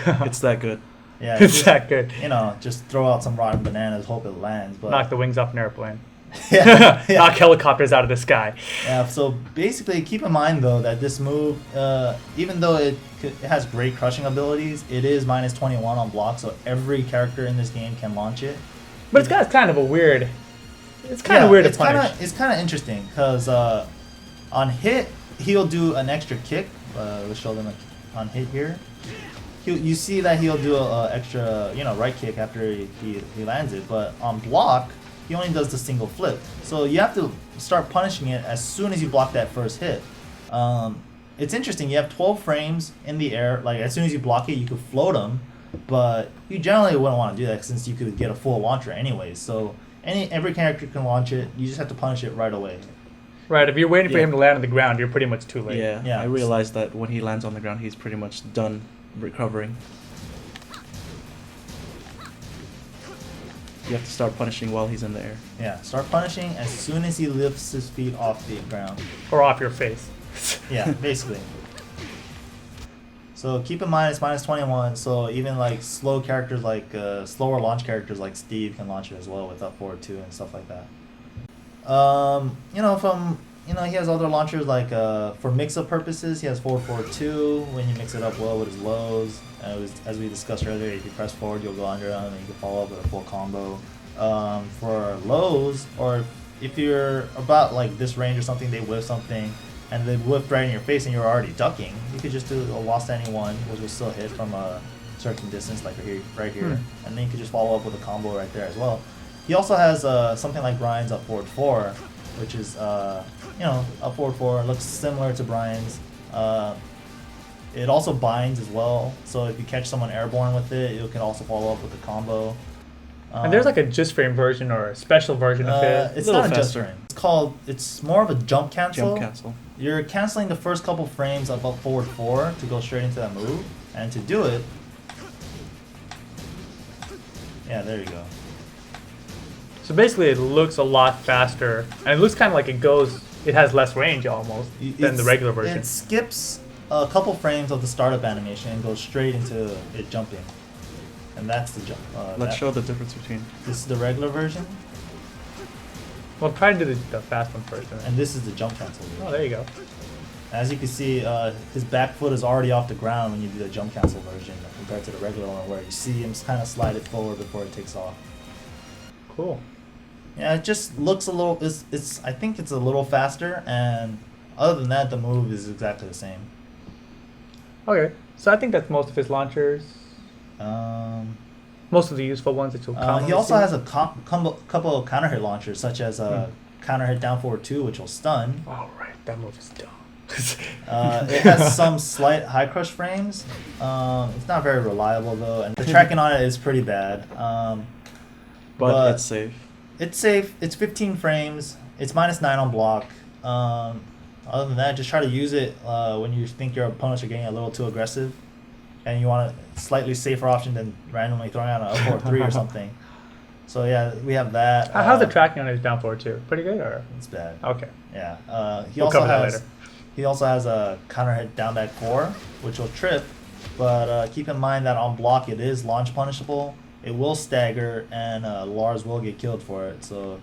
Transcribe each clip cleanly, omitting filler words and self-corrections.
It's that good. Yeah, It's that good. You know, just throw out some rotten bananas, hope it lands. But Knock the wings off an airplane. yeah, yeah. Knock helicopters out of the sky. Yeah, so basically keep in mind though that this move, even though it has great crushing abilities, it is minus 21 on block, so every character in this game can launch it. But it's got kind of a weird. It's kind of weird to punish. It's kind of interesting because on hit he'll do an extra kick. Let's show them on hit here. You see that he'll do a extra right kick after he lands it, but on block he only does the single flip. So you have to start punishing it as soon as you block that first hit. It's interesting. You have 12 frames in the air. Like as soon as you block it, you could float them, but you generally wouldn't want to do that since you could get a full launcher anyways. So every character can launch it. You just have to punish it right away. Right, if you're waiting for him to land on the ground, you're pretty much too late. Yeah, I realized that when he lands on the ground, he's pretty much done recovering. You have to start punishing while he's in the air. Yeah, start punishing as soon as he lifts his feet off the ground. Or off your face. Yeah, basically. So keep in mind it's minus 21, so even like slow characters like slower launch characters like Steve can launch it as well with up forward 2 and stuff like that. He has other launchers like for mix-up purposes, he has forward 2 when you mix it up well with his lows. As we discussed earlier, if you press forward, you'll go under them and you can follow up with a full combo. For lows, or if you're about like this range or something, they whiff something and they whiff right in your face and you're already ducking, you could just do a lost anyone, which will still hit from a certain distance, like right here, and then you could just follow up with a combo right there as well. He also has something like Brian's up forward 4, which is up forward 4. It looks similar to Brian's. It also binds as well, so if you catch someone airborne with it, you can also follow up with a combo. And there's like a just frame version or a special version of it. It's not a just frame. It's more of a jump cancel. Jump cancel. You're canceling the first couple frames of up forward 4 to go straight into that move, and to do it, yeah, there you go. So basically it looks a lot faster, and it looks kind of like it has less range almost than the regular version. It skips a couple frames of the startup animation and goes straight into it jumping. And that's the jump. Let's show the difference between. This is the regular version. Well, try to do the fast one first. And this is the jump cancel. Oh, there you go. As you can see, his back foot is already off the ground when you do the jump cancel version compared to the regular one where you see him kind of slide it forward before it takes off. Cool. Yeah, it just looks a little. I think it's a little faster, and other than that, the move is exactly the same. Okay, so I think that's most of his launchers. Most of the useful ones that you'll he also has a couple of counter hit launchers, such as counter hit down forward 2, which will stun. Oh right, that move is dumb. It has some slight high crush frames. It's not very reliable though, and the tracking on it is pretty bad. But it's safe. It's safe. It's 15 frames. It's minus 9 on block. Other than that, just try to use it when you think your opponents are getting a little too aggressive, and you want a slightly safer option than randomly throwing out an up forward 3 or something. So yeah, we have that. How's the tracking on his down forward 2? Pretty good, or? It's bad. Okay. Yeah. We'll cover that later. He also has a counter hit down back 4, which will trip, but keep in mind that on block it is launch punishable. It will stagger, and Lars will get killed for it. So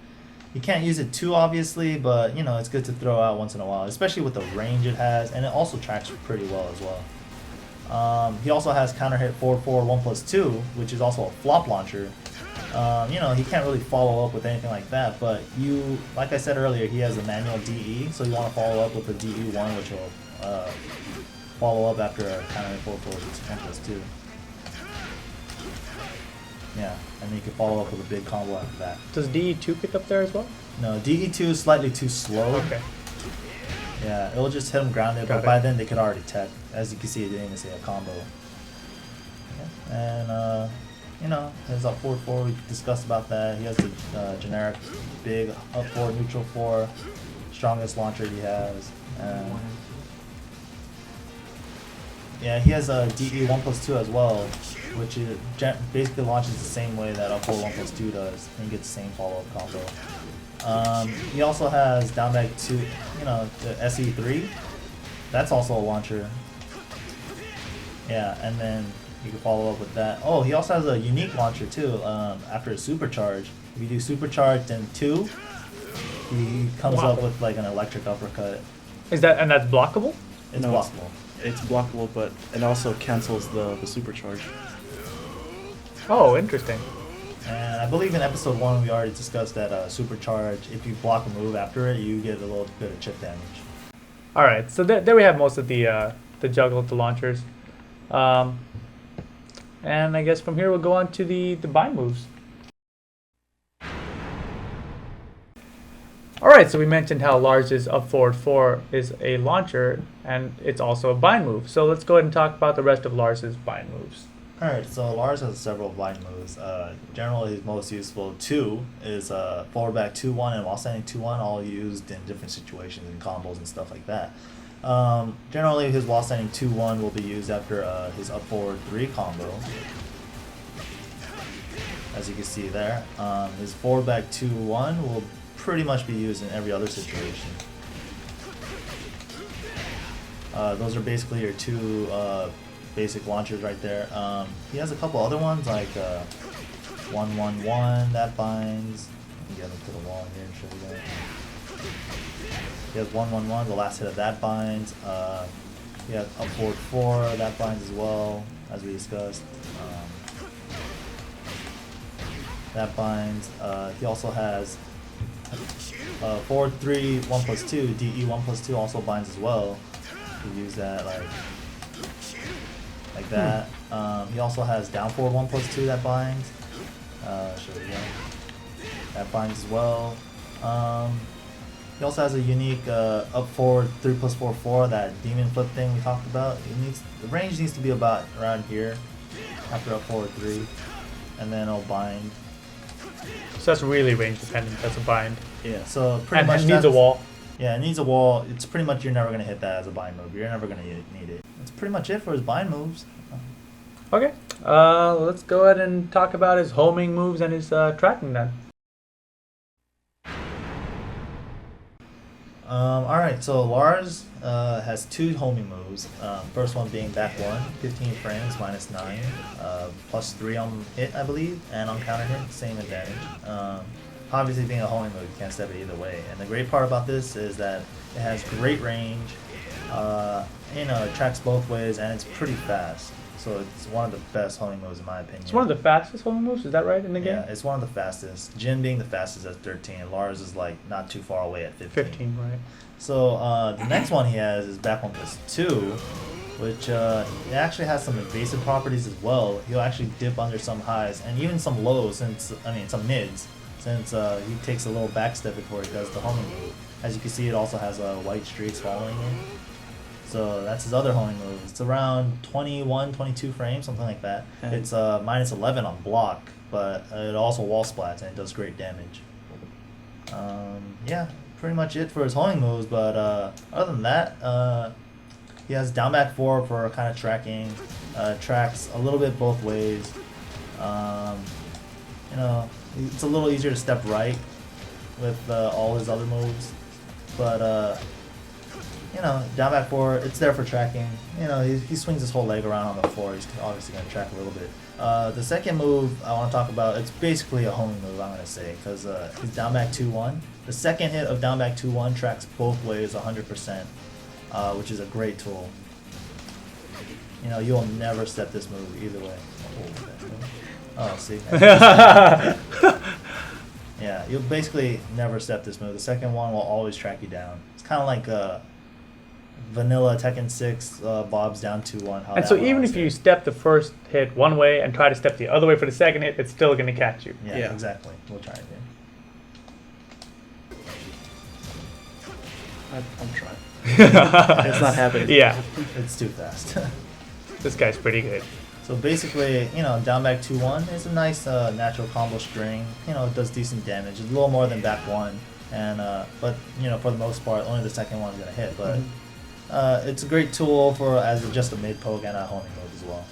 you can't use it too obviously, but it's good to throw out once in a while, especially with the range it has, and it also tracks pretty well as well. He also has counter hit 4/4 1+2, which is also a flop launcher. He can't really follow up with anything like that, but like I said earlier, he has a manual DE, so you want to follow up with the DE1, which will follow up after a counter hit 4/4 1+2. Yeah, and then you can follow up with a big combo after that. Does DE2 pick up there as well? No, DE2 is slightly too slow. Okay. Yeah, it'll just hit them grounded, but by then they could already tech. As you can see, it didn't even say a combo. Yeah. And, his up forward 4, we discussed about that. He has the generic big up 4, neutral 4, strongest launcher he has. Yeah, he has a DE 1+2 as well, which basically launches the same way that up 4 1+2 does, and you get the same follow-up combo. He also has down back 2, the SE3. That's also a launcher. Yeah, and then You can follow up with that. Oh, he also has a unique launcher too. After a supercharge, if you do supercharge then 2, he comes Wow. up with like an electric uppercut. Is that and that's blockable? It's No, blockable. It's blockable, but it also cancels the supercharge. Oh, interesting. And I believe in episode 1 we already discussed that supercharge. If you block a move after it, you get a little bit of chip damage. All right, so there we have most of the juggle of the launchers, and I guess from here we'll go on to the bind moves. All right, so we mentioned how Lars's up forward 4 is a launcher, and it's also a bind move. So let's go ahead and talk about the rest of Lars's bind moves. Alright, so Lars has several blind moves. Generally, his most useful 2 is forward back 2-1 and while standing 2-1, all used in different situations and combos and stuff like that. Generally, his while standing 2-1 will be used after his up forward 3 combo, as you can see there. His forward back 2-1 will pretty much be used in every other situation. Those are basically your 2 basic launchers right there. He has a couple other ones like 1-1-1 that binds. Let me get him to the wall here and show you that. He has 1-1-1, the last hit of that binds. He has up forward 4 that binds as well, as we discussed. That binds. He also has forward 3 1+2 DE 1+2 also binds as well. You use that like that. He also has down forward 1+2 that binds. Show you again. That binds as well. He also has a unique up forward 3+4/4 that demon flip thing we talked about. The range needs to be about around here after up forward 3, and then it'll bind. So that's really range dependent. That's a bind. Yeah. So pretty And much it needs a that's- wall. Yeah, it needs a wall. It's pretty much you're never gonna hit that as a bind move. You're never gonna need it. That's pretty much it for his bind moves. Okay. Let's go ahead and talk about his homing moves and his tracking then. Alright, so Lars has 2 homing moves. First one being back 1, 15 frames, -9, +3 on hit, I believe, and on counter hit, same advantage. Obviously, being a homing move, you can't step it either way. And the great part about this is that it has great range, it tracks both ways, and it's pretty fast. So it's one of the best homing moves in my opinion. It's one of the fastest homing moves. Is that right in the game? Yeah, it's one of the fastest. Jin being the fastest at 13, Lars is like not too far away at 15. 15, right? So the next one he has is back 1+2, which it actually has some evasive properties as well. He'll actually dip under some highs and even some lows, some mids, since he takes a little back step before he does the homing move. As you can see, it also has white streaks following it. So that's his other homing move. It's around 21, 22 frames, something like that. And It's -11 on block, but it also wall splats and it does great damage. Yeah, pretty much it for his homing moves. But other than that, he has down back 4 for kind of tracking. Tracks a little bit both ways. It's a little easier to step right with all his other moves, but down back 4, it's there for tracking. He swings his whole leg around on the floor. He's obviously going to track a little bit. The second move I want to talk about, it's basically a homing move, I'm going to say, because his down back 2-1. The second hit of down back 2-1 tracks both ways 100%, which is a great tool. You'll never step this move either way. Oh, see? Yeah, you'll basically never step this move. The second one will always track you down. It's kind of like vanilla Tekken 6 Bob's down 2-1. And so even if you step the first hit one way and try to step the other way for the second hit, it's still going to catch you. Yeah, Yeah. exactly. We'll try it again. I'm trying. It's not happening. Yeah, It's too fast. this guy's pretty good. So basically, down back 2-1 is a nice natural combo string. It does decent damage. It's a little more than back 1, and but for the most part, only the second one's gonna hit. But it's a great tool as just a mid poke and a homing move as well.